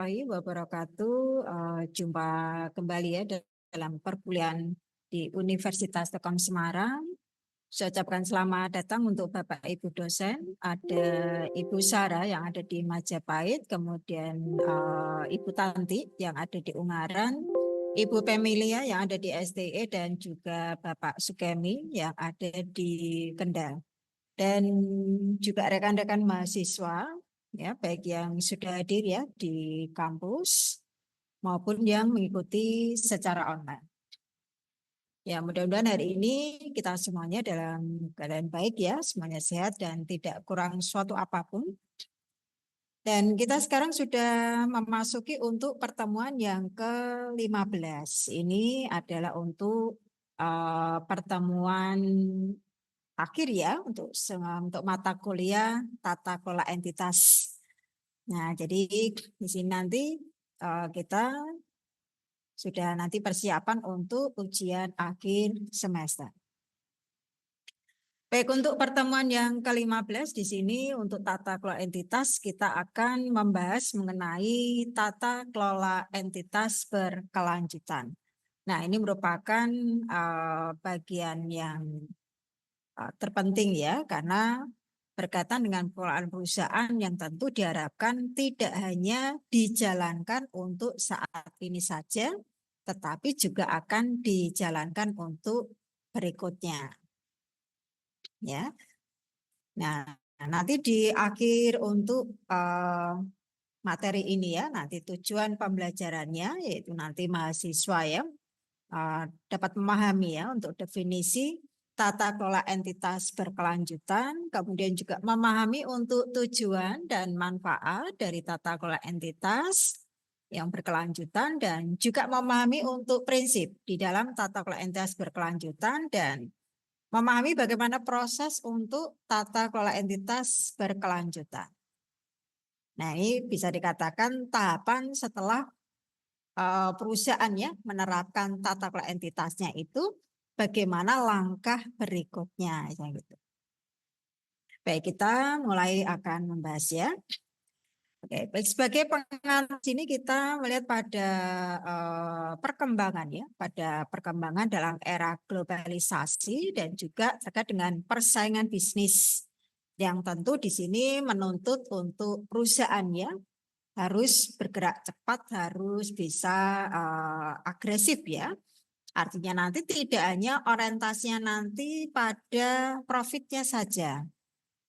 Wabarakatuh. Jumpa kembali ya dalam perkuliahan di Universitas Telkom Semarang. Saya ucapkan selamat datang untuk Bapak Ibu dosen. Ada Ibu Sarah yang ada di Majapahit, kemudian Ibu Tanti yang ada di Ungaran, Ibu Pemilia yang ada di STE, dan juga Bapak Sukemi yang ada di Kendal. Dan juga rekan-rekan mahasiswa, ya, baik yang sudah hadir ya di kampus maupun yang mengikuti secara online. Ya, mudah-mudahan hari ini kita semuanya dalam keadaan baik ya, semuanya sehat dan tidak kurang suatu apapun. Dan kita sekarang sudah memasuki untuk pertemuan yang ke-15. Ini adalah untuk pertemuan akhir ya untuk mata kuliah tata kelola entitas. Nah, jadi di sini nanti kita sudah nanti persiapan untuk ujian akhir semester. Baik, untuk pertemuan yang ke-15 di sini untuk tata kelola entitas kita akan membahas mengenai tata kelola entitas berkelanjutan. Nah, ini merupakan bagian yang terpenting ya, karena berkaitan dengan pengelolaan perusahaan yang tentu diharapkan tidak hanya dijalankan untuk saat ini saja, tetapi juga akan dijalankan untuk berikutnya. Ya, nah nanti di akhir untuk materi ini ya, nanti tujuan pembelajarannya yaitu nanti mahasiswa ya dapat memahami ya untuk definisi tata kelola entitas berkelanjutan, kemudian juga memahami untuk tujuan dan manfaat dari tata kelola entitas yang berkelanjutan, dan juga memahami untuk prinsip di dalam tata kelola entitas berkelanjutan, dan memahami bagaimana proses untuk tata kelola entitas berkelanjutan. Nah, ini bisa dikatakan tahapan setelah perusahaan ya menerapkan tata kelola entitasnya itu, bagaimana langkah berikutnya ya gitu. Baik, kita mulai akan membahas ya. Oke, baik, sebagai pengantar sini kita melihat pada perkembangan ya, pada perkembangan dalam era globalisasi dan juga terkait dengan persaingan bisnis yang tentu di sini menuntut untuk perusahaan ya harus bergerak cepat, harus bisa agresif ya. Artinya nanti tidak hanya orientasinya nanti pada profitnya saja.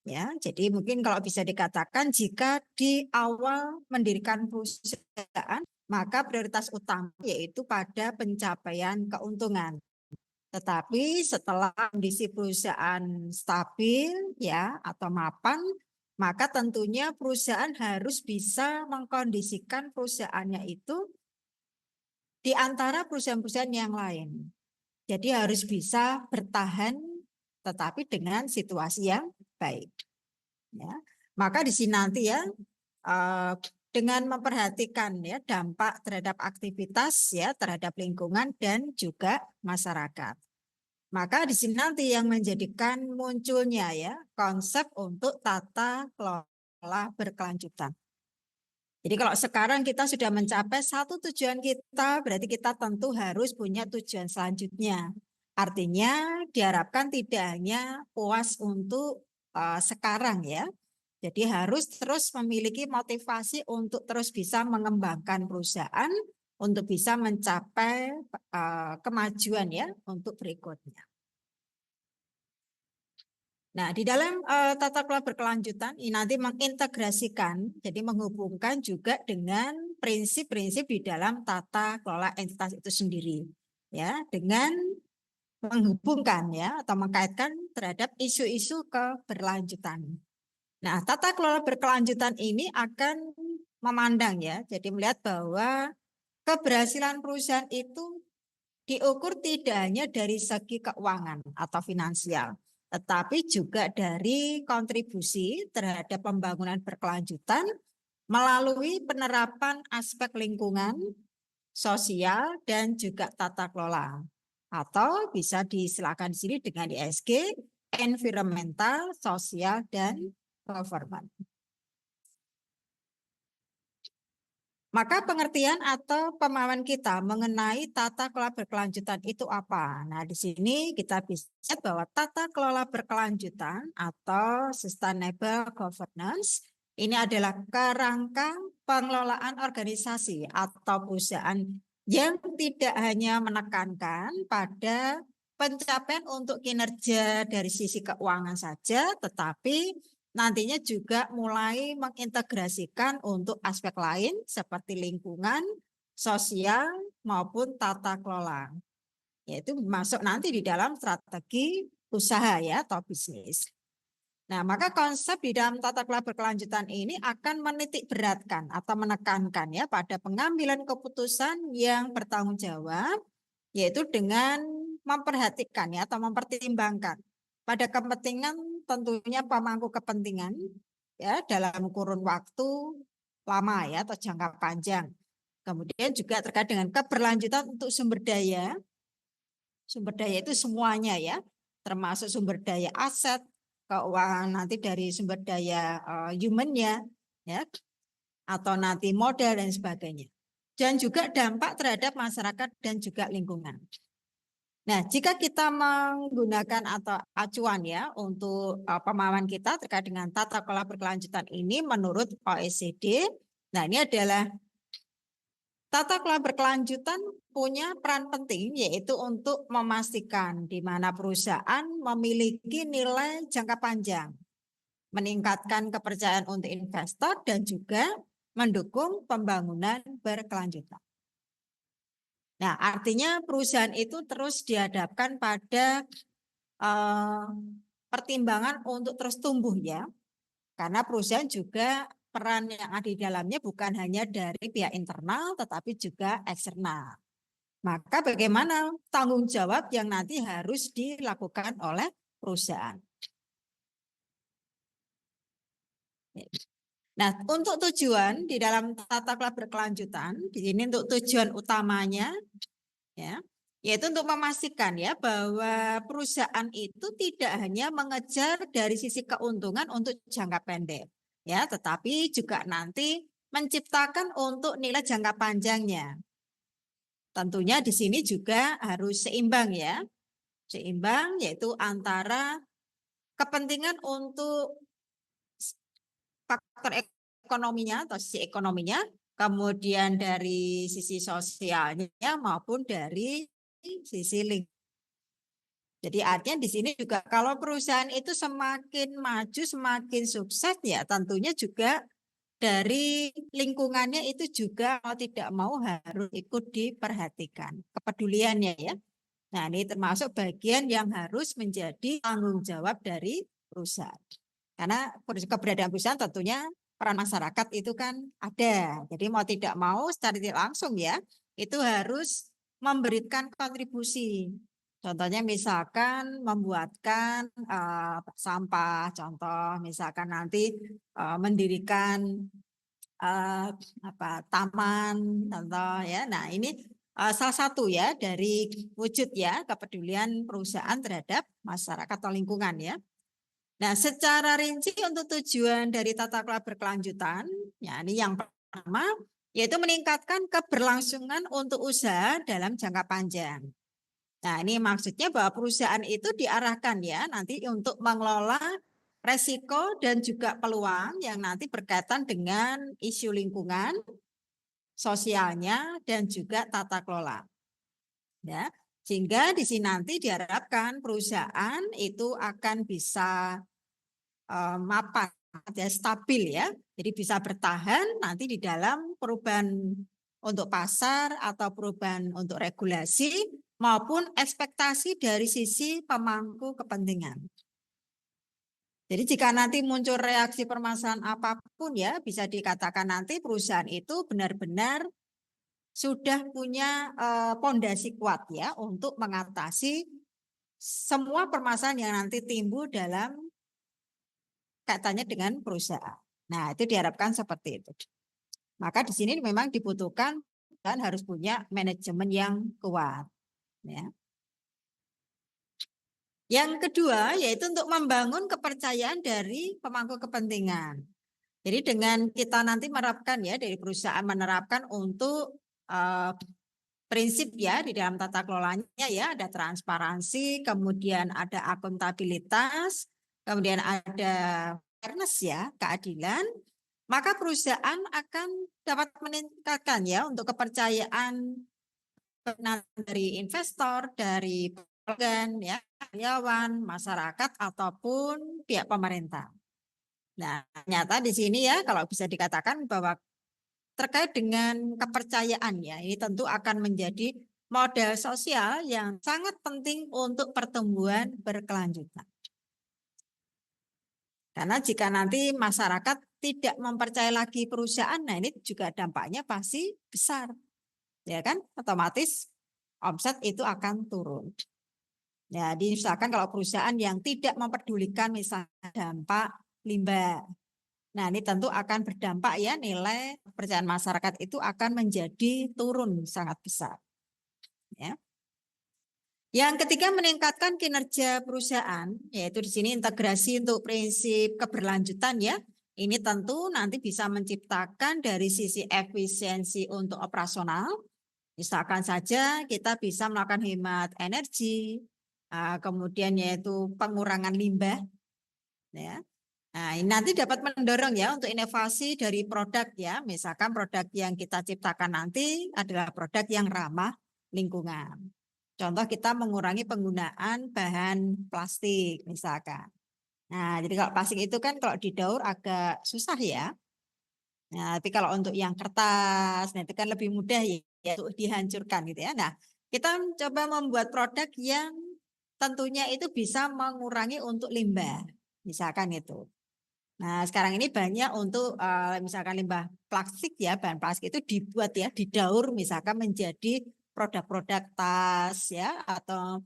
Ya, jadi mungkin kalau bisa dikatakan jika di awal mendirikan perusahaan, maka prioritas utama yaitu pada pencapaian keuntungan. Tetapi setelah kondisi perusahaan stabil ya atau mapan, maka tentunya perusahaan harus bisa mengkondisikan perusahaannya itu di antara perusahaan-perusahaan yang lain. Jadi harus bisa bertahan tetapi dengan situasi yang baik. Ya. Maka di sini nanti ya dengan memperhatikan ya dampak terhadap aktivitas ya terhadap lingkungan dan juga masyarakat. Maka di sini nanti yang menjadikan munculnya ya konsep untuk tata kelola berkelanjutan. Jadi kalau sekarang kita sudah mencapai satu tujuan kita, berarti kita tentu harus punya tujuan selanjutnya. Artinya diharapkan tidak hanya puas untuk sekarang ya. Jadi harus terus memiliki motivasi untuk terus bisa mengembangkan perusahaan untuk bisa mencapai kemajuan ya untuk berikutnya. Nah, di dalam tata kelola berkelanjutan ini nanti mengintegrasikan, jadi menghubungkan juga dengan prinsip-prinsip di dalam tata kelola entitas itu sendiri, ya, dengan menghubungkan ya atau mengkaitkan terhadap isu-isu keberlanjutan. Nah, tata kelola berkelanjutan ini akan memandang ya, jadi melihat bahwa keberhasilan perusahaan itu diukur tidak hanya dari segi keuangan atau finansial, tetapi juga dari kontribusi terhadap pembangunan berkelanjutan melalui penerapan aspek lingkungan, sosial, dan juga tata kelola. Atau bisa disilakan di sini dengan ESG, environmental, sosial, dan government. Maka pengertian atau pemahaman kita mengenai tata kelola berkelanjutan itu apa? Nah, di sini kita bisa lihat bahwa tata kelola berkelanjutan atau sustainable governance ini adalah kerangka pengelolaan organisasi atau perusahaan yang tidak hanya menekankan pada pencapaian untuk kinerja dari sisi keuangan saja, tetapi nantinya juga mulai mengintegrasikan untuk aspek lain seperti lingkungan, sosial, maupun tata kelola. Yaitu masuk nanti di dalam strategi usaha ya atau bisnis. Nah, maka konsep di dalam tata kelola berkelanjutan ini akan menitik beratkan atau menekankan ya pada pengambilan keputusan yang bertanggung jawab, yaitu dengan memperhatikan ya atau mempertimbangkan pada kepentingan tentunya pemangku kepentingan ya dalam kurun waktu lama ya atau jangka panjang. Kemudian juga terkait dengan keberlanjutan untuk sumber daya. Sumber daya itu semuanya ya, termasuk sumber daya aset, keuangan nanti dari sumber daya humannya ya atau nanti modal dan sebagainya. Dan juga dampak terhadap masyarakat dan juga lingkungan. Nah, jika kita menggunakan atau acuan ya untuk pemahaman kita terkait dengan tata kelola berkelanjutan ini menurut OECD, nah ini adalah tata kelola berkelanjutan punya peran penting yaitu untuk memastikan di mana perusahaan memiliki nilai jangka panjang, meningkatkan kepercayaan untuk investor dan juga mendukung pembangunan berkelanjutan. Nah, artinya perusahaan itu terus dihadapkan pada pertimbangan untuk terus tumbuh ya. Karena perusahaan juga peran yang ada di dalamnya bukan hanya dari pihak internal tetapi juga eksternal. Maka bagaimana tanggung jawab yang nanti harus dilakukan oleh perusahaan. Nah, untuk tujuan di dalam tata kelola berkelanjutan, di sini untuk tujuan utamanya ya, yaitu untuk memastikan ya bahwa perusahaan itu tidak hanya mengejar dari sisi keuntungan untuk jangka pendek ya, tetapi juga nanti menciptakan untuk nilai jangka panjangnya. Tentunya di sini juga harus seimbang ya. Seimbang yaitu antara kepentingan untuk faktor ekonominya atau sisi ekonominya, kemudian dari sisi sosialnya maupun dari sisi lingkungan. Jadi artinya di sini juga kalau perusahaan itu semakin maju, semakin sukses ya tentunya juga dari lingkungannya itu juga mau tidak mau harus ikut diperhatikan kepeduliannya ya. Nah ini termasuk bagian yang harus menjadi tanggung jawab dari perusahaan. Karena keberadaan perusahaan tentunya peran masyarakat itu kan ada. Jadi mau tidak mau secara tidak langsung ya itu harus memberikan kontribusi. Contohnya misalkan membuatkan sampah, contoh misalkan nanti mendirikan taman, contoh ya. Nah ini salah satu ya dari wujud ya kepedulian perusahaan terhadap masyarakat atau lingkungan ya. Nah, secara rinci untuk tujuan dari tata kelola berkelanjutan, ya ini yang pertama yaitu meningkatkan keberlangsungan untuk usaha dalam jangka panjang. Nah, ini maksudnya bahwa perusahaan itu diarahkan ya nanti untuk mengelola resiko dan juga peluang yang nanti berkaitan dengan isu lingkungan, sosialnya, dan juga tata kelola. Ya, sehingga di sini nanti diharapkan perusahaan itu akan bisa mapan, ya, stabil ya. Jadi bisa bertahan nanti di dalam perubahan untuk pasar atau perubahan untuk regulasi maupun ekspektasi dari sisi pemangku kepentingan. Jadi jika nanti muncul reaksi permasalahan apapun ya bisa dikatakan nanti perusahaan itu benar-benar sudah punya pondasi kuat ya untuk mengatasi semua permasalahan yang nanti timbul dalam kaitannya dengan perusahaan. Nah, itu diharapkan seperti itu. Maka di sini memang dibutuhkan dan harus punya manajemen yang kuat. Ya. Yang kedua yaitu untuk membangun kepercayaan dari pemangku kepentingan. Jadi dengan kita nanti menerapkan ya, dari perusahaan menerapkan untuk prinsip ya di dalam tata kelolanya ya, ada transparansi, kemudian ada akuntabilitas, kemudian ada fairness ya, keadilan, maka perusahaan akan dapat meningkatkan ya untuk kepercayaan dari investor, dari pelanggan ya, karyawan, masyarakat ataupun pihak pemerintah. Nah, ternyata di sini ya kalau bisa dikatakan bahwa terkait dengan kepercayaan ya, ini tentu akan menjadi modal sosial yang sangat penting untuk pertumbuhan berkelanjutan. Karena jika nanti masyarakat tidak mempercayai lagi perusahaan, nah ini juga dampaknya pasti besar. Ya kan? Otomatis omset itu akan turun. Jadi misalkan kalau perusahaan yang tidak memperdulikan misalnya dampak limbah, nah ini tentu akan berdampak ya, nilai kepercayaan masyarakat itu akan menjadi turun sangat besar. Ya. Yang ketiga meningkatkan kinerja perusahaan, yaitu di sini integrasi untuk prinsip keberlanjutan ya. Ini tentu nanti bisa menciptakan dari sisi efisiensi untuk operasional. Misalkan saja kita bisa melakukan hemat energi, kemudian yaitu pengurangan limbah. Ya. Nah, ini nanti dapat mendorong ya untuk inovasi dari produk ya. Misalkan produk yang kita ciptakan nanti adalah produk yang ramah lingkungan. Contoh kita mengurangi penggunaan bahan plastik misalkan. Nah, jadi kalau plastik itu kan kalau didaur agak susah ya. Nah, tapi kalau untuk yang kertas, nah itu kan lebih mudah ya untuk dihancurkan gitu ya. Nah, kita coba membuat produk yang tentunya itu bisa mengurangi untuk limbah, misalkan itu. Nah, sekarang ini banyak untuk misalkan limbah plastik ya, bahan plastik itu dibuat ya, didaur misalkan menjadi produk-produk tas ya atau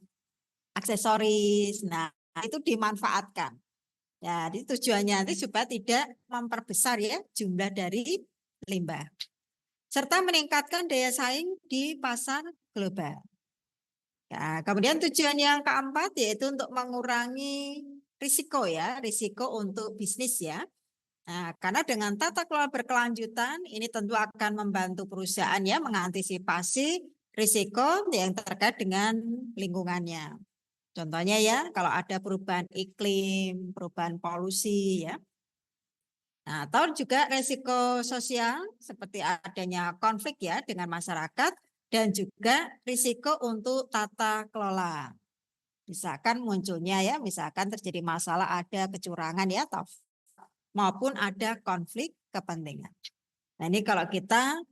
aksesoris. Nah, itu dimanfaatkan. Ya, jadi tujuannya nanti supaya tidak memperbesar ya jumlah dari limbah. Serta meningkatkan daya saing di pasar global. Nah, kemudian tujuan yang keempat yaitu untuk mengurangi risiko ya, risiko untuk bisnis ya. Nah, karena dengan tata kelola berkelanjutan ini tentu akan membantu perusahaan ya mengantisipasi risiko yang terkait dengan lingkungannya. Contohnya ya, kalau ada perubahan iklim, perubahan polusi ya. Nah, atau juga risiko sosial seperti adanya konflik ya dengan masyarakat dan juga risiko untuk tata kelola. Misalkan munculnya ya, misalkan terjadi masalah ada kecurangan ya, maupun ada konflik kepentingan. Nah, ini kalau kita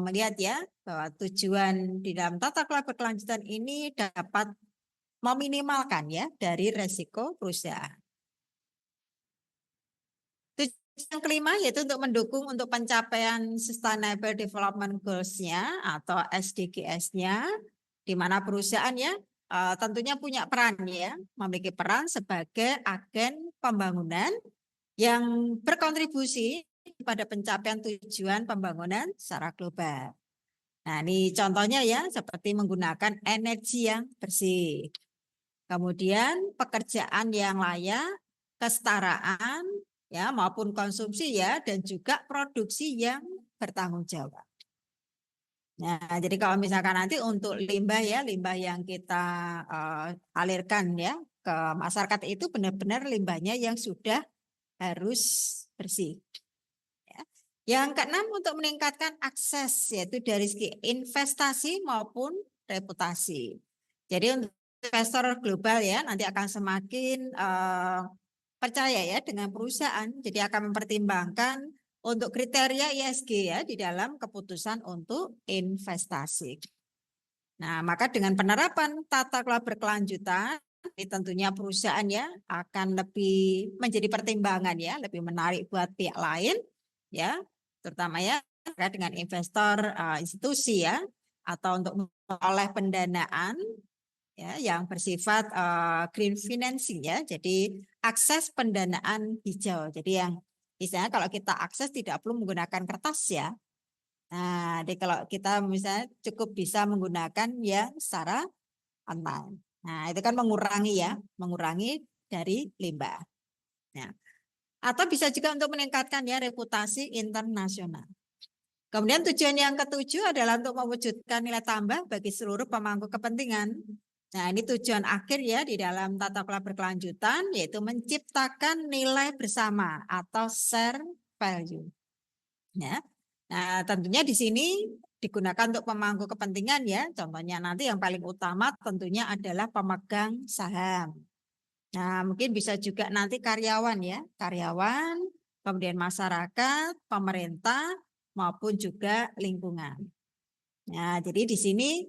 melihat ya bahwa tujuan di dalam tata kelola berkelanjutan ini dapat meminimalkan ya dari resiko perusahaan. Yang kelima yaitu untuk mendukung untuk pencapaian Sustainable Development Goals-nya atau SDGs-nya, di mana perusahaan ya tentunya punya peran ya, memiliki peran sebagai agen pembangunan yang berkontribusi pada pencapaian tujuan pembangunan secara global. Nah, ini contohnya ya, seperti menggunakan energi yang bersih. Kemudian pekerjaan yang layak, kesetaraan ya maupun konsumsi ya dan juga produksi yang bertanggung jawab. Nah, jadi kalau misalkan nanti untuk limbah ya, limbah yang kita alirkan ya ke masyarakat itu benar-benar limbahnya yang sudah harus bersih. Ya. Yang keenam untuk meningkatkan akses yaitu dari segi investasi maupun reputasi. Jadi untuk investor global ya nanti akan semakin percaya ya dengan perusahaan, jadi akan mempertimbangkan untuk kriteria ESG ya di dalam keputusan untuk investasi. Nah, maka dengan penerapan tata kelola berkelanjutan, ini tentunya perusahaan ya akan lebih menjadi pertimbangan ya, lebih menarik buat pihak lain ya, terutama ya terkait dengan investor institusi ya, atau untuk memperoleh pendanaan ya yang bersifat green financing ya. Jadi akses pendanaan hijau. Jadi yang misalnya kalau kita akses tidak perlu menggunakan kertas ya. Nah, jadi kalau kita misalnya cukup bisa menggunakan yang secara online. Nah, itu kan mengurangi ya, mengurangi dari limbah. Nah, Atau bisa juga untuk meningkatkan ya reputasi internasional. Kemudian tujuan yang ketujuh adalah untuk mewujudkan nilai tambah bagi seluruh pemangku kepentingan. Nah, ini tujuan akhir ya di dalam tata kelola berkelanjutan, yaitu menciptakan nilai bersama atau share value. Ya. Nah, tentunya di sini digunakan untuk pemangku kepentingan ya. Contohnya nanti yang paling utama tentunya adalah pemegang saham. Nah, mungkin bisa juga nanti karyawan ya, karyawan, kemudian masyarakat, pemerintah, maupun juga lingkungan. Nah, jadi di sini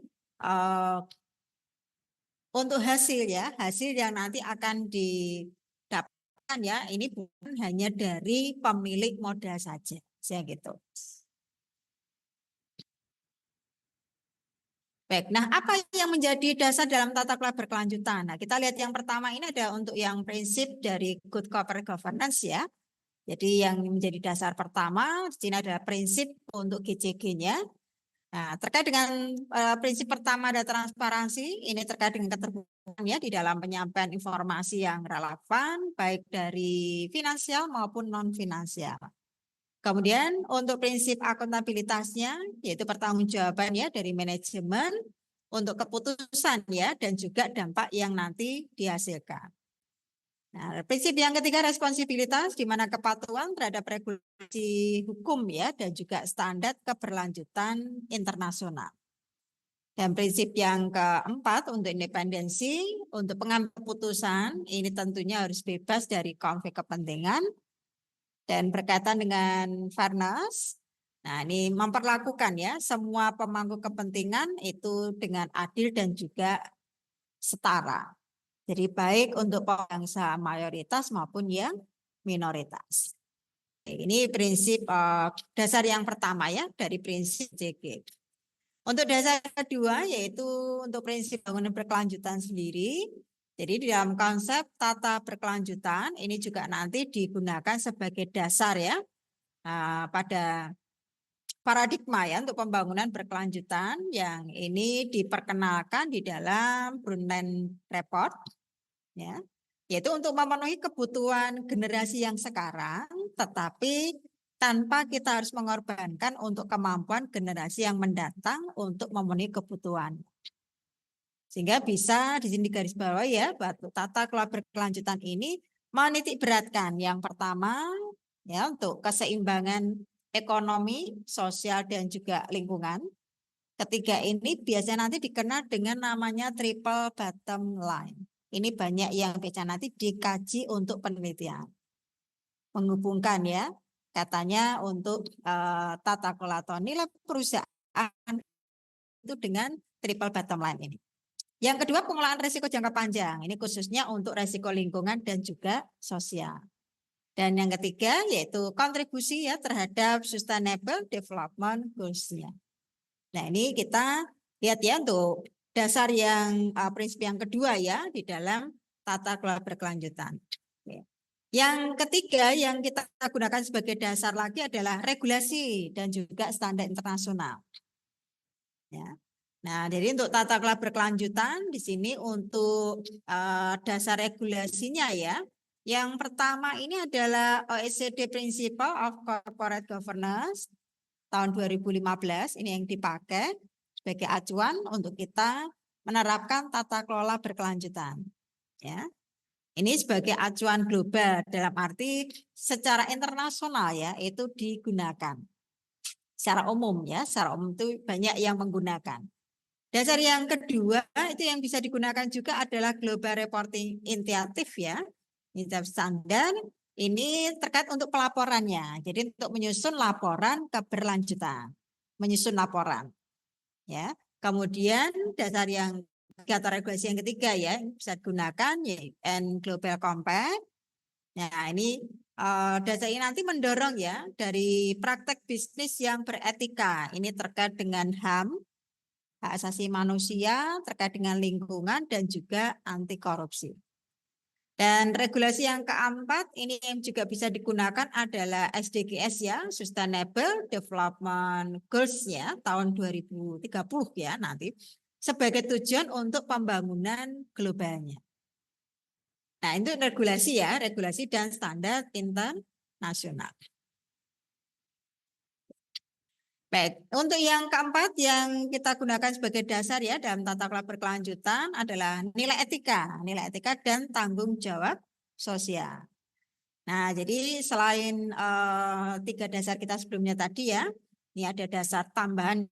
untuk hasil ya, hasil yang nanti akan didapatkan ya, ini bukan hanya dari pemilik modal saja, saya gitu. Baik, nah apa yang menjadi dasar dalam tata kelola berkelanjutan? Nah, kita lihat yang pertama ini ada untuk yang prinsip dari good corporate governance ya. Jadi yang menjadi dasar pertama di sini adalah prinsip untuk GCG-nya. Nah, terkait dengan prinsip pertama ada transparansi, ini terkait dengan keterbukaan ya di dalam penyampaian informasi yang relevan baik dari finansial maupun non finansial. Kemudian untuk prinsip akuntabilitasnya yaitu pertanggungjawaban ya dari manajemen untuk keputusan ya dan juga dampak yang nanti dihasilkan. Nah, prinsip yang ketiga responsibilitas di mana kepatuhan terhadap regulasi hukum ya dan juga standar keberlanjutan internasional. Dan prinsip yang keempat untuk independensi untuk pengambil keputusan ini tentunya harus bebas dari konflik kepentingan. Dan berkaitan dengan fairness, nah ini memperlakukan ya semua pemangku kepentingan itu dengan adil dan juga setara. Jadi baik untuk bangsa mayoritas maupun yang minoritas. Ini prinsip dasar yang pertama ya dari prinsip JG. Untuk dasar kedua yaitu untuk prinsip bangunan berkelanjutan sendiri. Jadi di dalam konsep tata berkelanjutan ini juga nanti digunakan sebagai dasar ya pada paradigma ya untuk pembangunan berkelanjutan yang ini diperkenalkan di dalam Brundtland Report ya, yaitu untuk memenuhi kebutuhan generasi yang sekarang tetapi tanpa kita harus mengorbankan untuk kemampuan generasi yang mendatang untuk memenuhi kebutuhan. Sehingga bisa di sini garis bawah ya, tata kelola berkelanjutan ini menitik beratkan yang pertama ya untuk keseimbangan ekonomi, sosial dan juga lingkungan. Ketiga ini biasanya nanti dikenal dengan namanya triple bottom line. Ini banyak yang bisa nanti dikaji untuk penelitian. Menghubungkan ya, katanya untuk tata kelola atau nilai perusahaan itu dengan triple bottom line ini. Yang kedua pengelolaan risiko jangka panjang. Ini khususnya untuk risiko lingkungan dan juga sosial. Dan yang ketiga yaitu kontribusi ya terhadap sustainable development goals-nya. Nah, ini kita lihat ya untuk dasar yang prinsip yang kedua ya di dalam tata kelola berkelanjutan. Yang ketiga yang kita gunakan sebagai dasar lagi adalah regulasi dan juga standar internasional. Ya. Nah, jadi untuk tata kelola berkelanjutan di sini untuk dasar regulasinya ya. Yang pertama ini adalah OECD Principle of Corporate Governance tahun 2015 ini yang dipakai sebagai acuan untuk kita menerapkan tata kelola berkelanjutan. Ya. Ini sebagai acuan global dalam arti secara internasional ya itu digunakan. Secara umum ya, secara umum itu banyak yang menggunakan. Dasar yang kedua itu yang bisa digunakan juga adalah Global Reporting Initiative ya. Inisiatif standar ini terkait untuk pelaporannya. Jadi untuk menyusun laporan keberlanjutan. Menyusun laporan. Ya. Kemudian dasar yang ketiga regulasi yang ketiga ya bisa digunakan yaitu Global Compact. Nah, ini dasar ini nanti mendorong ya dari praktek bisnis yang beretika. Ini terkait dengan HAM, hak asasi manusia, terkait dengan lingkungan dan juga anti korupsi. Dan regulasi yang keempat ini yang juga bisa digunakan adalah SDGs ya, Sustainable Development Goals ya, tahun 2030 ya nanti sebagai tujuan untuk pembangunan globalnya. Nah, itu regulasi ya, regulasi dan standar internasional. nasional. Baik, untuk yang keempat yang kita gunakan sebagai dasar ya dalam tata kelola berkelanjutan adalah nilai etika dan tanggung jawab sosial. Nah, jadi selain 3 dasar kita sebelumnya tadi ya, ini ada dasar tambahan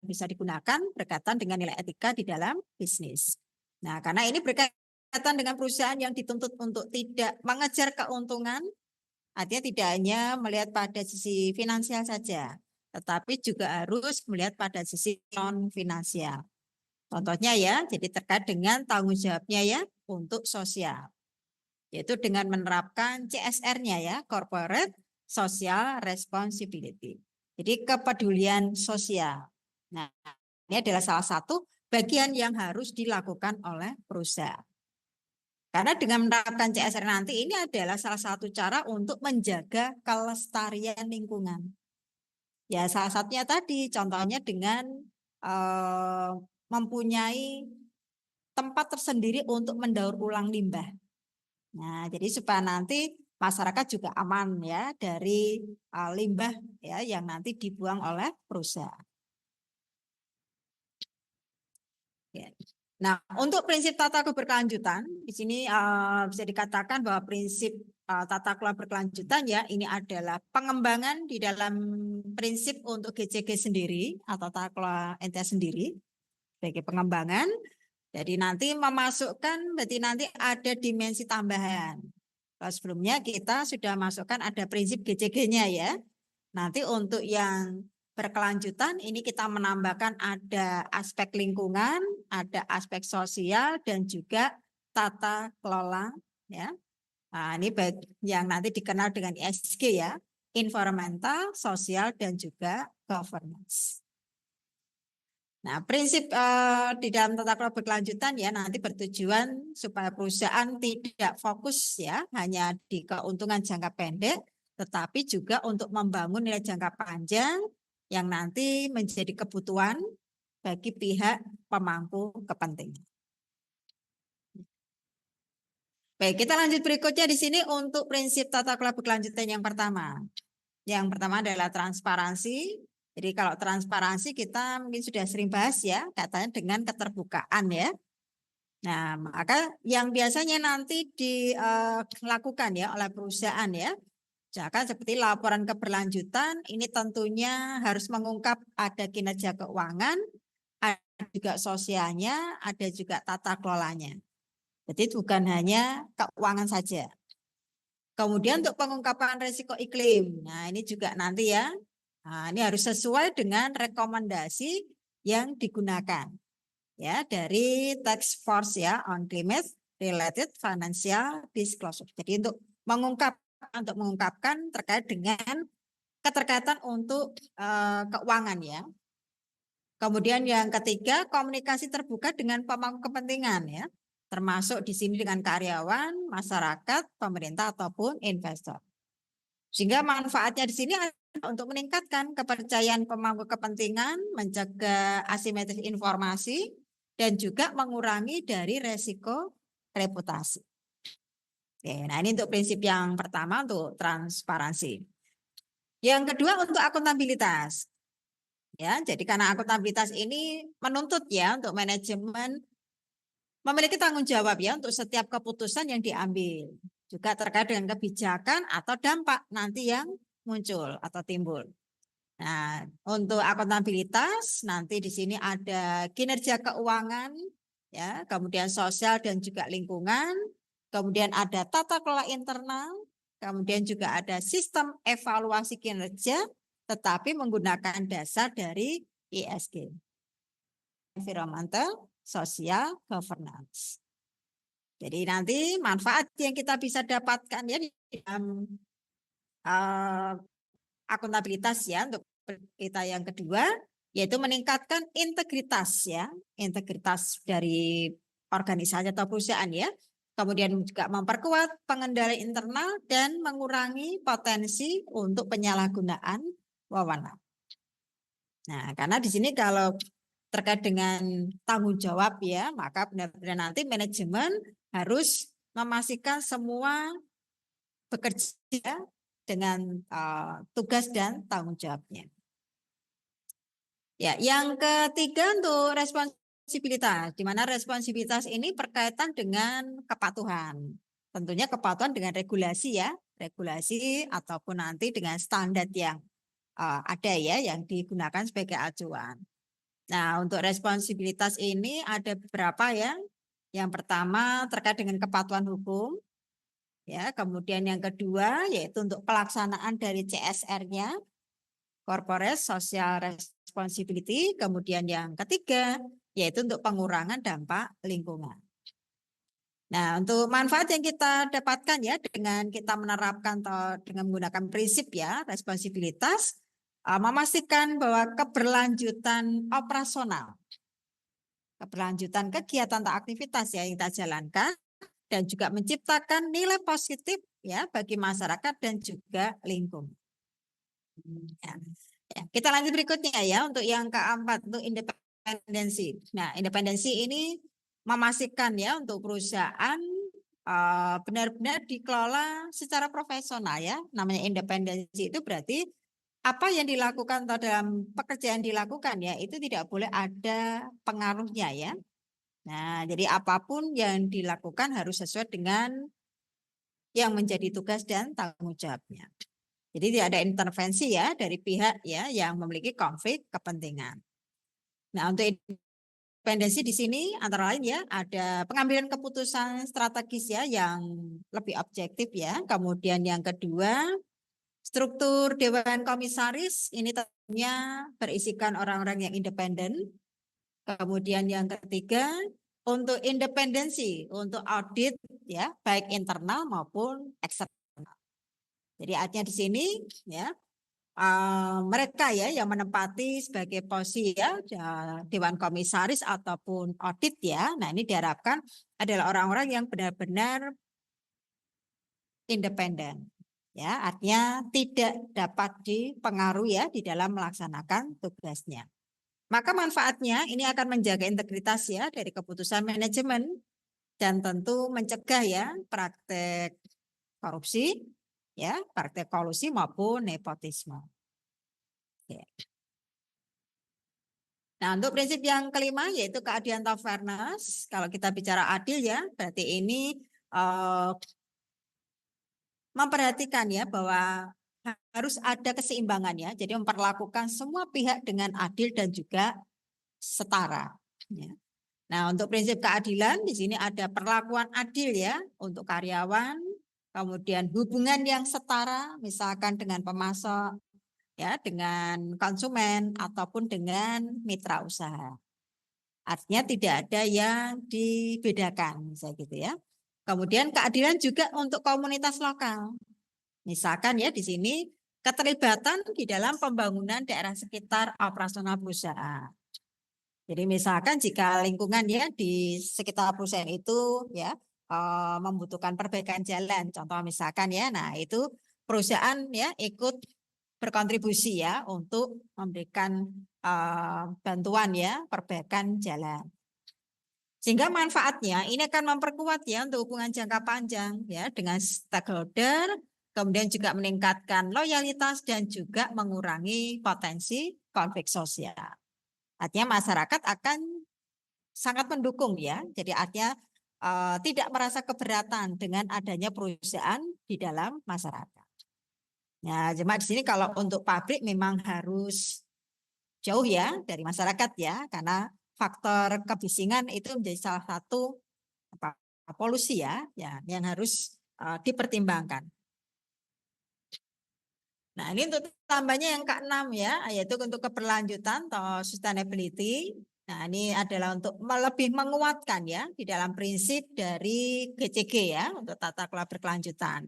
bisa digunakan berkaitan dengan nilai etika di dalam bisnis. Nah, karena ini berkaitan dengan perusahaan yang dituntut untuk tidak mengejar keuntungan, artinya tidak hanya melihat pada sisi finansial saja, tetapi juga harus melihat pada sisi non-finansial. Contohnya ya, jadi terkait dengan tanggung jawabnya ya untuk sosial, yaitu dengan menerapkan CSR-nya ya, Corporate Social Responsibility. Jadi kepedulian sosial. Nah, ini adalah salah satu bagian yang harus dilakukan oleh perusahaan. Karena dengan menerapkan CSR nanti ini adalah salah satu cara untuk menjaga kelestarian lingkungan. Ya, salah satunya tadi contohnya dengan mempunyai tempat tersendiri untuk mendaur ulang limbah. Nah, jadi supaya nanti masyarakat juga aman ya dari limbah ya yang nanti dibuang oleh perusahaan. Ya. Nah, untuk prinsip tata keberkelanjutan di sini bisa dikatakan bahwa prinsip tata kelola berkelanjutan ya ini adalah pengembangan di dalam prinsip untuk GCG sendiri atau tata kelola entitas sendiri sebagai pengembangan. Jadi nanti memasukkan berarti nanti ada dimensi tambahan. Kalau sebelumnya kita sudah masukkan ada prinsip GCG-nya ya. Nanti untuk yang berkelanjutan ini kita menambahkan ada aspek lingkungan, ada aspek sosial dan juga tata kelola ya. Nah, ini yang nanti dikenal dengan ESG ya, environmental, sosial dan juga governance. Nah, prinsip di dalam tata kelola berkelanjutan ya nanti bertujuan supaya perusahaan tidak fokus ya hanya di keuntungan jangka pendek, tetapi juga untuk membangun nilai jangka panjang yang nanti menjadi kebutuhan bagi pihak pemangku kepentingan. Baik, kita lanjut berikutnya di sini untuk prinsip tata kelola berkelanjutan yang pertama. Yang pertama adalah transparansi. Jadi kalau transparansi kita mungkin sudah sering bahas ya, katanya dengan keterbukaan ya. Nah, maka yang biasanya nanti dilakukan ya oleh perusahaan ya, misalkan seperti laporan keberlanjutan, ini tentunya harus mengungkap ada kinerja keuangan, ada juga sosialnya, ada juga tata kelolanya. Jadi bukan hanya keuangan saja. Kemudian untuk pengungkapan risiko iklim, nah ini juga nanti ya, nah, ini harus sesuai dengan rekomendasi yang digunakan ya dari Task Force ya on Climate Related Financial Disclosure. Jadi untuk mengungkapkan terkait dengan keterkaitan untuk keuangan ya. Kemudian yang ketiga komunikasi terbuka dengan pemangku kepentingan ya, termasuk di sini dengan karyawan, masyarakat, pemerintah ataupun investor. Sehingga manfaatnya di sini adalah untuk meningkatkan kepercayaan pemangku kepentingan, mencegah asimetris informasi, dan juga mengurangi dari resiko reputasi. Oke, nah ini untuk prinsip yang pertama untuk transparansi. Yang kedua untuk akuntabilitas. Ya, jadi karena akuntabilitas ini menuntut ya untuk manajemen memiliki tanggung jawab ya untuk setiap keputusan yang diambil. Juga terkait dengan kebijakan atau dampak nanti yang muncul atau timbul. Nah, untuk akuntabilitas nanti di sini ada kinerja keuangan, ya, kemudian sosial dan juga lingkungan, kemudian ada tata kelola internal, kemudian juga ada sistem evaluasi kinerja, tetapi menggunakan dasar dari ESG, environmental, social, governance. Jadi nanti manfaat yang kita bisa dapatkan ya di dalam akuntabilitas ya untuk kita yang kedua yaitu meningkatkan integritas ya, integritas dari organisasi atau perusahaan ya. Kemudian juga memperkuat pengendalian internal dan mengurangi potensi untuk penyalahgunaan wewenang. Nah, karena di sini kalau terkait dengan tanggung jawab ya, maka benar-benar nanti manajemen harus memastikan semua bekerja dengan tugas dan tanggung jawabnya. Ya, yang ketiga untuk responsibilitas, di mana responsibilitas ini berkaitan dengan kepatuhan. Tentunya kepatuhan dengan regulasi ya, regulasi ataupun nanti dengan standar yang ada ya, yang digunakan sebagai acuan. Nah, untuk responsibilitas ini ada beberapa ya. Yang pertama terkait dengan kepatuhan hukum, ya. Kemudian yang kedua yaitu untuk pelaksanaan dari CSR-nya, Corporate Social Responsibility. Kemudian yang ketiga yaitu untuk pengurangan dampak lingkungan. Nah, untuk manfaat yang kita dapatkan ya dengan kita menerapkan atau dengan menggunakan prinsip ya responsibilitas, memastikan bahwa keberlanjutan operasional, keberlanjutan kegiatan atau aktivitas yang kita jalankan dan juga menciptakan nilai positif ya bagi masyarakat dan juga lingkungan. Ya. Ya, kita lanjut berikutnya ya untuk yang keempat untuk independensi. Nah, independensi ini memastikan ya untuk perusahaan benar-benar dikelola secara profesional ya. Namanya independensi itu berarti apa yang dilakukan atau dalam pekerjaan dilakukan ya itu tidak boleh ada pengaruhnya ya. Nah, jadi apapun yang dilakukan harus sesuai dengan yang menjadi tugas dan tanggung jawabnya. Jadi tidak ada intervensi ya dari pihak ya yang memiliki konflik kepentingan. Nah, untuk independensi di sini antara lain ya ada pengambilan keputusan strategis ya yang lebih objektif ya. Kemudian yang kedua, struktur dewan komisaris ini tentunya berisikan orang-orang yang independen. Kemudian yang ketiga, untuk independensi, untuk audit ya, baik internal maupun eksternal. Jadi artinya di sini ya mereka ya yang menempati sebagai posisi ya dewan komisaris ataupun audit ya. Nah, ini diharapkan adalah orang-orang yang benar-benar independen. Ya, artinya tidak dapat dipengaruhi ya di dalam melaksanakan tugasnya. Maka manfaatnya ini akan menjaga integritas ya dari keputusan manajemen dan tentu mencegah ya praktek korupsi, ya praktek kolusi maupun nepotisme. Ya. Nah, untuk prinsip yang kelima yaitu keadilan atau fairness. Kalau kita bicara adil ya, berarti ini memperhatikan ya bahwa harus ada keseimbangan ya. Jadi memperlakukan semua pihak dengan adil dan juga setara. Ya. Nah, untuk prinsip keadilan di sini ada perlakuan adil ya untuk karyawan, kemudian hubungan yang setara misalkan dengan pemasok ya, dengan konsumen ataupun dengan mitra usaha. Artinya tidak ada yang dibedakan misalnya gitu ya. Kemudian keadilan juga untuk komunitas lokal. Misalkan ya di sini keterlibatan di dalam pembangunan daerah sekitar operasional perusahaan. Jadi misalkan jika lingkungan ya di sekitar perusahaan itu ya membutuhkan perbaikan jalan, contoh misalkan ya, nah itu perusahaan ya ikut berkontribusi ya untuk memberikan bantuan ya perbaikan jalan. Sehingga manfaatnya ini akan memperkuat ya untuk hubungan jangka panjang ya dengan stakeholder, kemudian juga meningkatkan loyalitas dan juga mengurangi potensi konflik sosial. Artinya masyarakat akan sangat mendukung ya. Jadi artinya tidak merasa keberatan dengan adanya perusahaan di dalam masyarakat. Nah, cuma di sini kalau untuk pabrik memang harus jauh ya dari masyarakat ya, karena faktor kebisingan itu menjadi salah satu polusi ya, yang harus dipertimbangkan. Nah, ini untuk tambahnya yang keenam ya, yaitu untuk keberlanjutan atau sustainability. Nah, ini adalah untuk lebih menguatkan ya di dalam prinsip dari GCG ya untuk tata kelola berkelanjutan.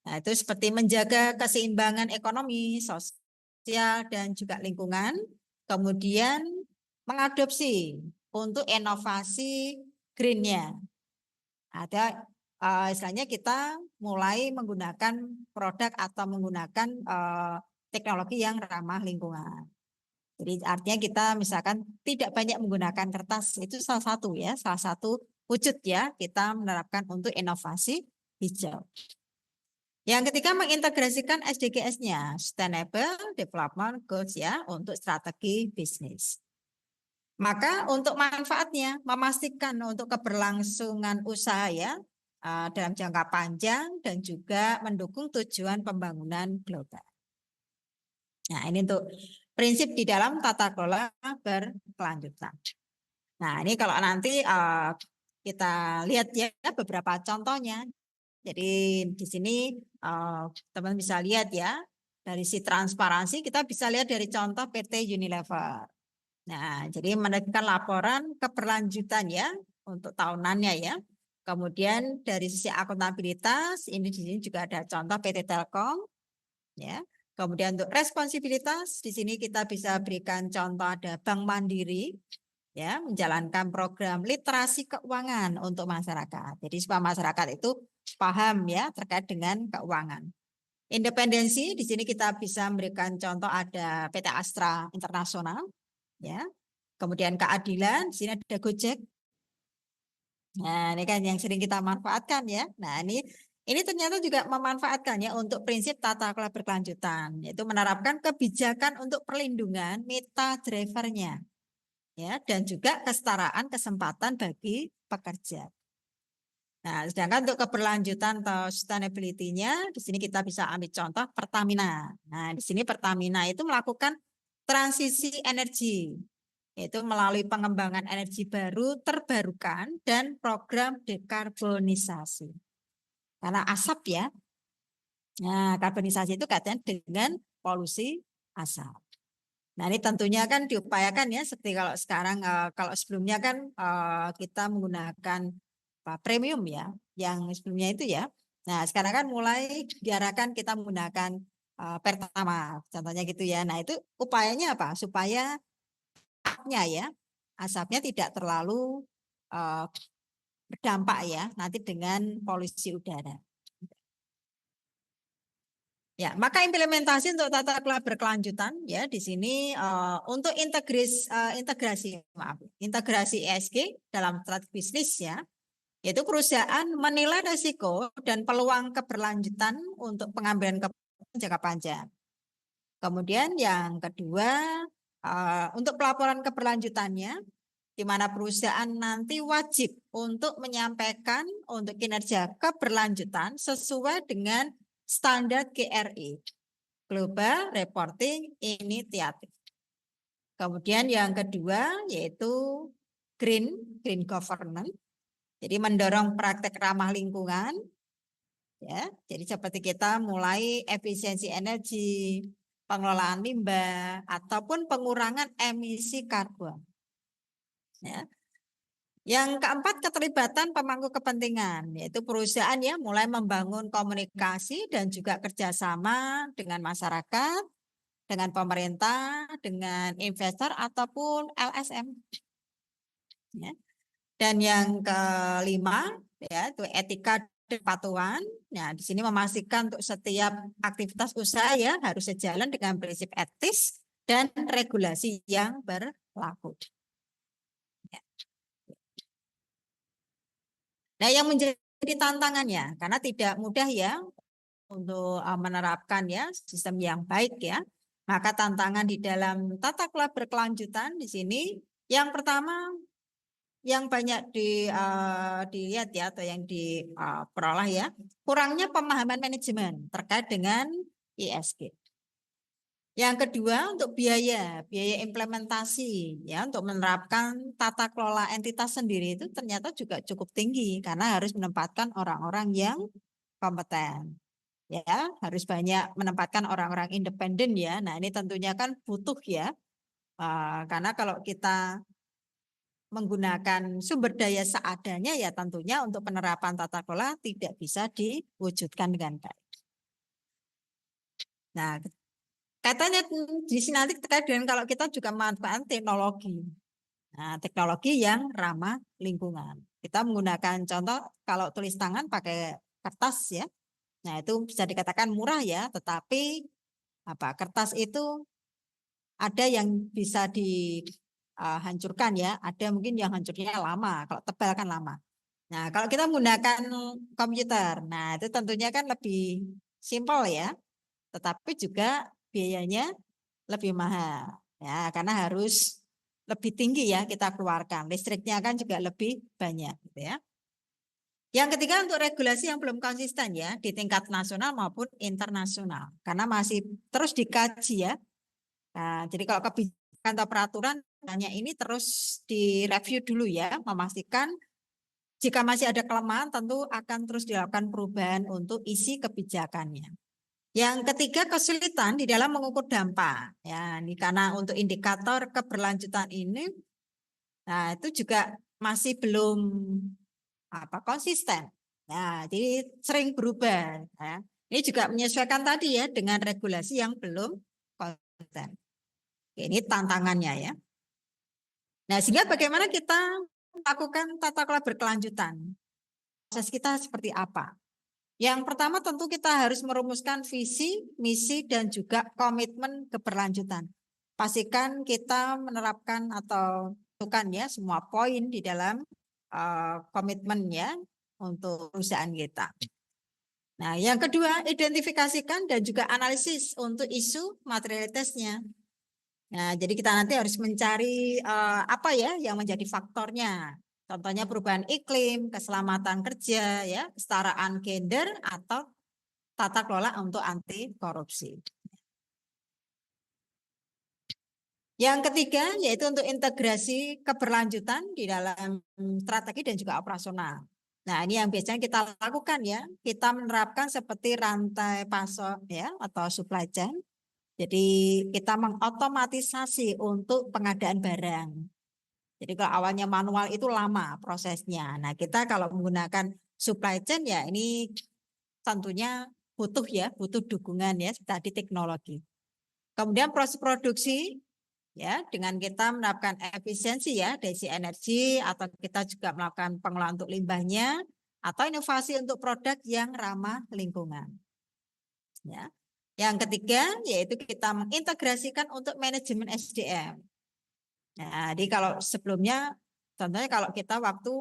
Nah, itu seperti menjaga keseimbangan ekonomi, sosial, dan juga lingkungan. Kemudian mengadopsi untuk inovasi green-nya. Ada istilahnya kita mulai menggunakan produk atau menggunakan teknologi yang ramah lingkungan. Jadi artinya kita misalkan tidak banyak menggunakan kertas, itu salah satu ya, salah satu wujud ya kita menerapkan untuk inovasi hijau. Yang ketiga, mengintegrasikan SDGs-nya, Sustainable Development Goals ya, untuk strategi bisnis. Maka untuk manfaatnya, memastikan untuk keberlangsungan usaha ya, dalam jangka panjang dan juga mendukung tujuan pembangunan global. Nah, ini untuk prinsip di dalam tata kelola berkelanjutan. Nah, ini kalau nanti kita lihat ya beberapa contohnya. Jadi di sini teman bisa lihat ya, dari si transparansi kita bisa lihat dari contoh PT Unilever. Nah, jadi menerbitkan laporan keberlanjutan ya untuk tahunannya ya. Kemudian dari sisi akuntabilitas, ini di sini juga ada contoh PT Telkom ya. Kemudian untuk responsibilitas, di sini kita bisa berikan contoh ada Bank Mandiri ya, menjalankan program literasi keuangan untuk masyarakat. Jadi supaya masyarakat itu paham ya terkait dengan keuangan. Independensi, di sini kita bisa memberikan contoh ada PT Astra Internasional ya. Kemudian keadilan, di sini ada Gojek. Nah, ini kan yang sering kita manfaatkan ya. Nah, ini ternyata juga memanfaatkan ya untuk prinsip tata kelola berkelanjutan, yaitu menerapkan kebijakan untuk perlindungan mitra drivernya ya, dan juga kesetaraan kesempatan bagi pekerja. Nah, sedangkan untuk keberlanjutan atau sustainability-nya, di sini kita bisa ambil contoh Pertamina. Nah, di sini Pertamina itu melakukan transisi energi, yaitu melalui pengembangan energi baru terbarukan dan program dekarbonisasi. Karena asap ya, nah karbonisasi itu kaitannya dengan polusi asap. Nah ini tentunya kan diupayakan ya, seperti kalau sekarang, kalau sebelumnya kan kita menggunakan premium ya, yang sebelumnya itu ya. Nah sekarang kan mulai diarahkan kita menggunakan Pertamax, contohnya gitu ya. Nah itu upayanya apa? Supaya asapnya tidak terlalu berdampak ya nanti dengan polusi udara. Ya, maka implementasi untuk tata kelola berkelanjutan ya di sini untuk integrasi ESG dalam strategi bisnis ya, yaitu perusahaan menilai risiko dan peluang keberlanjutan untuk pengambilan keputusan jangka panjang. Kemudian yang kedua untuk pelaporan keberlanjutannya, di mana perusahaan nanti wajib untuk menyampaikan untuk kinerja keberlanjutan sesuai dengan standar GRI, Global Reporting Initiative. Kemudian yang kedua yaitu green governance. Jadi mendorong praktek ramah lingkungan. Ya, jadi seperti kita mulai efisiensi energi, pengelolaan limbah ataupun pengurangan emisi karbon. Ya. Yang keempat, keterlibatan pemangku kepentingan, yaitu perusahaan ya mulai membangun komunikasi dan juga kerjasama dengan masyarakat, dengan pemerintah, dengan investor ataupun LSM. Ya. Dan yang kelima, ya itu etika dan kepatuhan. Nah, di sini memastikan untuk setiap aktivitas usaha ya harus sejalan dengan prinsip etis dan regulasi yang berlaku. Nah, yang menjadi tantangannya, karena tidak mudah ya untuk menerapkan ya sistem yang baik ya. Maka tantangan di dalam tata kelola berkelanjutan di sini, yang pertama yang banyak dilihat ya atau yang diperoleh ya, kurangnya pemahaman manajemen terkait dengan ESG. Yang kedua untuk biaya implementasi ya untuk menerapkan tata kelola entitas sendiri itu ternyata juga cukup tinggi karena harus menempatkan orang-orang yang kompeten. Ya, harus banyak menempatkan orang-orang independen ya. Nah, ini tentunya kan butuh ya. Karena kalau kita menggunakan sumber daya seadanya ya tentunya untuk penerapan tata kelola tidak bisa diwujudkan dengan baik. Nah, katanya di sini nanti terkait dengan kalau kita juga memanfaatkan teknologi. Nah, teknologi yang ramah lingkungan. Kita menggunakan contoh kalau tulis tangan pakai kertas ya. Nah, itu bisa dikatakan murah ya, tetapi kertas itu ada yang bisa dihancurkan ya, ada mungkin yang hancurnya lama, kalau tebal kan lama. Nah, kalau kita menggunakan komputer, nah itu tentunya kan lebih simpel ya, tetapi juga biayanya lebih mahal ya, karena harus lebih tinggi ya kita keluarkan. Listriknya kan juga lebih banyak gitu ya. Yang ketiga untuk regulasi yang belum konsisten ya di tingkat nasional maupun internasional, karena masih terus dikaji ya. Nah, jadi kalau kebijakan atau peraturan hanya ini terus direview dulu ya, memastikan jika masih ada kelemahan tentu akan terus dilakukan perubahan untuk isi kebijakannya. Yang ketiga kesulitan di dalam mengukur dampak. Ya, ini karena untuk indikator keberlanjutan ini, nah itu juga masih belum konsisten. Nah, jadi sering berubah. Ya. Ini juga menyesuaikan tadi ya dengan regulasi yang belum konsisten. Ini tantangannya ya. Nah, sehingga bagaimana kita melakukan tata kelola berkelanjutan? Proses kita seperti apa? Yang pertama tentu kita harus merumuskan visi, misi, dan juga komitmen keberlanjutan. Pastikan kita menerapkan atau tentukan ya semua poin di dalam komitmen ya untuk perusahaan kita. Nah, yang kedua, identifikasikan dan juga analisis untuk isu materialitasnya. Nah, jadi kita nanti harus mencari apa ya yang menjadi faktornya. Contohnya perubahan iklim, keselamatan kerja, ya, kesetaraan gender atau tata kelola untuk anti korupsi. Yang ketiga yaitu untuk integrasi keberlanjutan di dalam strategi dan juga operasional. Nah, ini yang biasanya kita lakukan ya. Kita menerapkan seperti rantai pasok ya atau supply chain. Jadi kita mengotomatisasi untuk pengadaan barang. Jadi kalau awalnya manual itu lama prosesnya. Nah, kita kalau menggunakan supply chain ya ini tentunya butuh ya, butuh dukungan ya tadi teknologi. Kemudian proses produksi ya dengan kita menerapkan efisiensi ya dari energi atau kita juga melakukan pengolahan untuk limbahnya atau inovasi untuk produk yang ramah lingkungan. Ya. Yang ketiga yaitu kita mengintegrasikan untuk manajemen SDM. Nah, jadi kalau sebelumnya, contohnya kalau kita waktu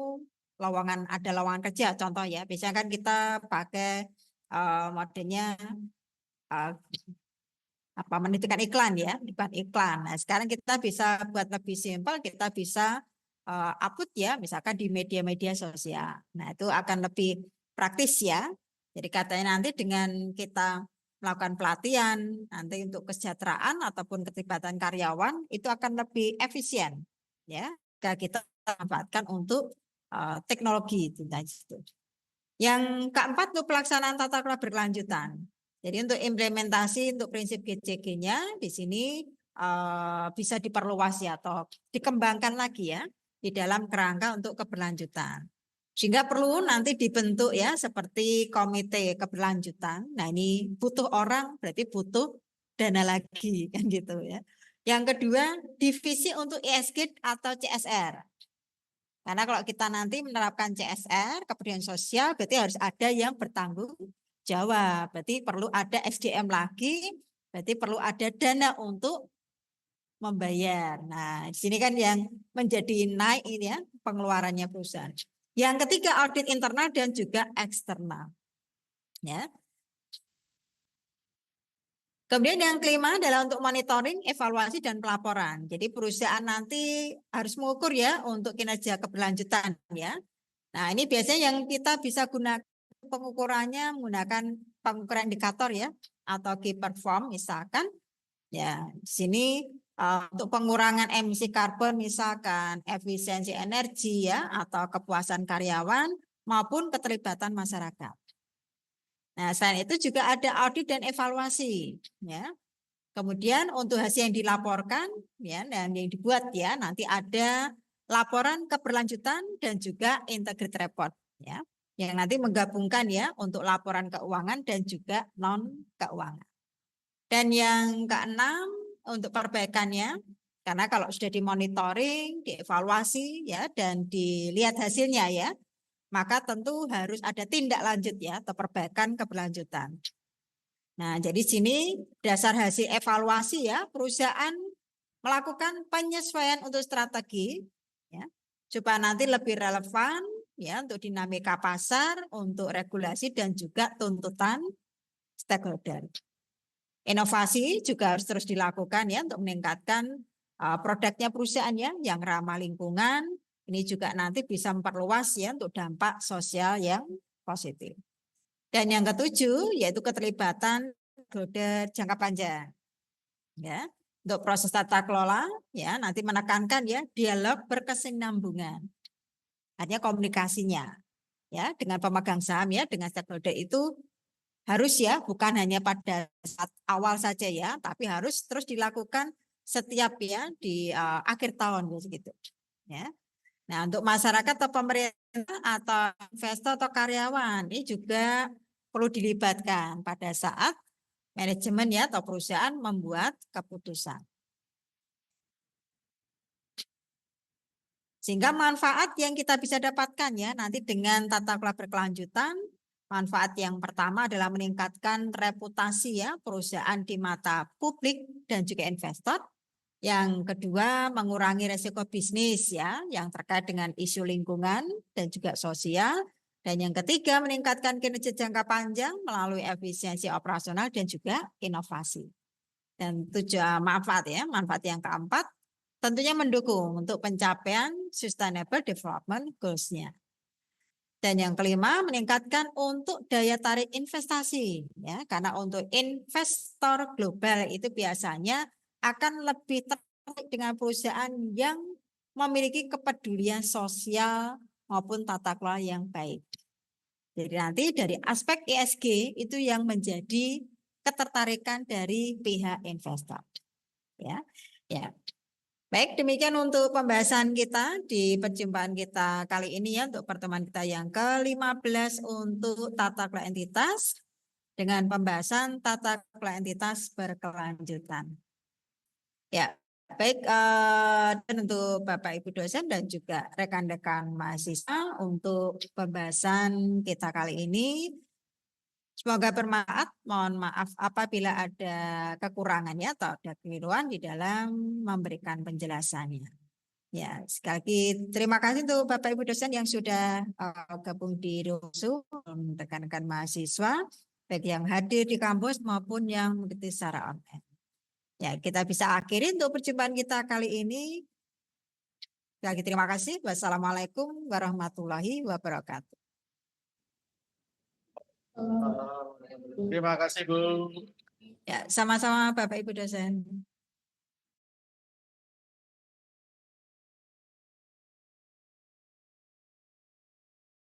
ada lowongan kerja, contoh ya, biasanya kan kita pakai modelnya menentukan iklan ya, bukan iklan. Nah, sekarang kita bisa buat lebih simpel, kita bisa upload ya, misalkan di media-media sosial. Nah, itu akan lebih praktis ya. Jadi katanya nanti dengan kita melakukan pelatihan nanti untuk kesejahteraan ataupun keterlibatan karyawan itu akan lebih efisien ya jika kita manfaatkan untuk teknologi itu. Yang keempat untuk pelaksanaan tata kelola berkelanjutan. Jadi untuk implementasi untuk prinsip GCG-nya di sini bisa diperluas ya atau dikembangkan lagi ya di dalam kerangka untuk keberlanjutan. Sehingga perlu nanti dibentuk ya seperti komite keberlanjutan. Nah, ini butuh orang berarti butuh dana lagi kan gitu ya. Yang kedua, divisi untuk ESG atau CSR. Karena kalau kita nanti menerapkan CSR, kepedulian sosial, berarti harus ada yang bertanggung jawab. Berarti perlu ada SDM lagi, berarti perlu ada dana untuk membayar. Nah, di sini kan yang menjadi naik ini ya pengeluarannya perusahaan. Yang ketiga audit internal dan juga eksternal. Ya. Kemudian yang kelima adalah untuk monitoring, evaluasi dan pelaporan. Jadi perusahaan nanti harus mengukur ya untuk kinerja keberlanjutan ya. Nah, ini biasanya yang kita bisa gunakan pengukurannya menggunakan pengukuran indikator ya atau key perform misalkan ya di sini untuk pengurangan emisi karbon misalkan efisiensi energi ya atau kepuasan karyawan maupun keterlibatan masyarakat. Nah, selain itu juga ada audit dan evaluasi ya. Kemudian untuk hasil yang dilaporkan ya dan yang dibuat ya nanti ada laporan keberlanjutan dan juga integrated report ya yang nanti menggabungkan ya untuk laporan keuangan dan juga non keuangan. Dan yang keenam untuk perbaikannya karena kalau sudah dimonitoring, dievaluasi ya dan dilihat hasilnya ya maka tentu harus ada tindak lanjut ya atau perbaikan keberlanjutan. Nah, jadi sini dasar hasil evaluasi ya, perusahaan melakukan penyesuaian untuk strategi ya, supaya nanti lebih relevan ya untuk dinamika pasar, untuk regulasi dan juga tuntutan stakeholder. Inovasi juga harus terus dilakukan ya untuk meningkatkan produknya perusahaan ya yang ramah lingkungan. Ini juga nanti bisa memperluas ya untuk dampak sosial yang positif. Dan yang ketujuh yaitu keterlibatan stakeholder jangka panjang. Ya, untuk proses tata kelola ya nanti menekankan ya dialog berkesinambungan. Artinya komunikasinya ya dengan pemegang saham ya dengan stakeholder itu harus ya bukan hanya pada saat awal saja ya, tapi harus terus dilakukan setiap ya di akhir tahun gitu. Ya. Nah, untuk masyarakat atau pemerintah atau investor atau karyawan ini juga perlu dilibatkan pada saat manajemen ya atau perusahaan membuat keputusan. Sehingga manfaat yang kita bisa dapatkan ya nanti dengan tata kelola berkelanjutan, manfaat yang pertama adalah meningkatkan reputasi ya perusahaan di mata publik dan juga investor. Yang kedua, mengurangi resiko bisnis ya yang terkait dengan isu lingkungan dan juga sosial. Dan yang ketiga, meningkatkan kinerja jangka panjang melalui efisiensi operasional dan juga inovasi. Dan tujuan manfaat yang keempat, tentunya mendukung untuk pencapaian Sustainable Development Goals-nya. Dan yang kelima, meningkatkan untuk daya tarik investasi ya, karena untuk investor global itu biasanya akan lebih tertarik dengan perusahaan yang memiliki kepedulian sosial maupun tata kelola yang baik. Jadi nanti dari aspek ESG itu yang menjadi ketertarikan dari pihak investor. Ya. Ya. Baik, demikian untuk pembahasan kita di perjumpaan kita kali ini ya untuk pertemuan kita yang ke-15 untuk tata kelola entitas dengan pembahasan tata kelola entitas berkelanjutan. Ya, baik dan untuk Bapak Ibu dosen dan juga rekan-rekan mahasiswa untuk pembahasan kita kali ini. Semoga bermanfaat. Mohon maaf apabila ada kekurangannya atau ada keliruan di dalam memberikan penjelasannya. Ya, sekali lagi terima kasih untuk Bapak Ibu dosen yang sudah gabung di Rusu, rekan-rekan mahasiswa, baik yang hadir di kampus maupun yang mengikuti secara online. Ya, kita bisa akhiri untuk perjumpaan kita kali ini. Sekali lagi terima kasih. Wassalamualaikum warahmatullahi wabarakatuh. Terima kasih Bu. Ya, sama-sama Bapak Ibu dosen.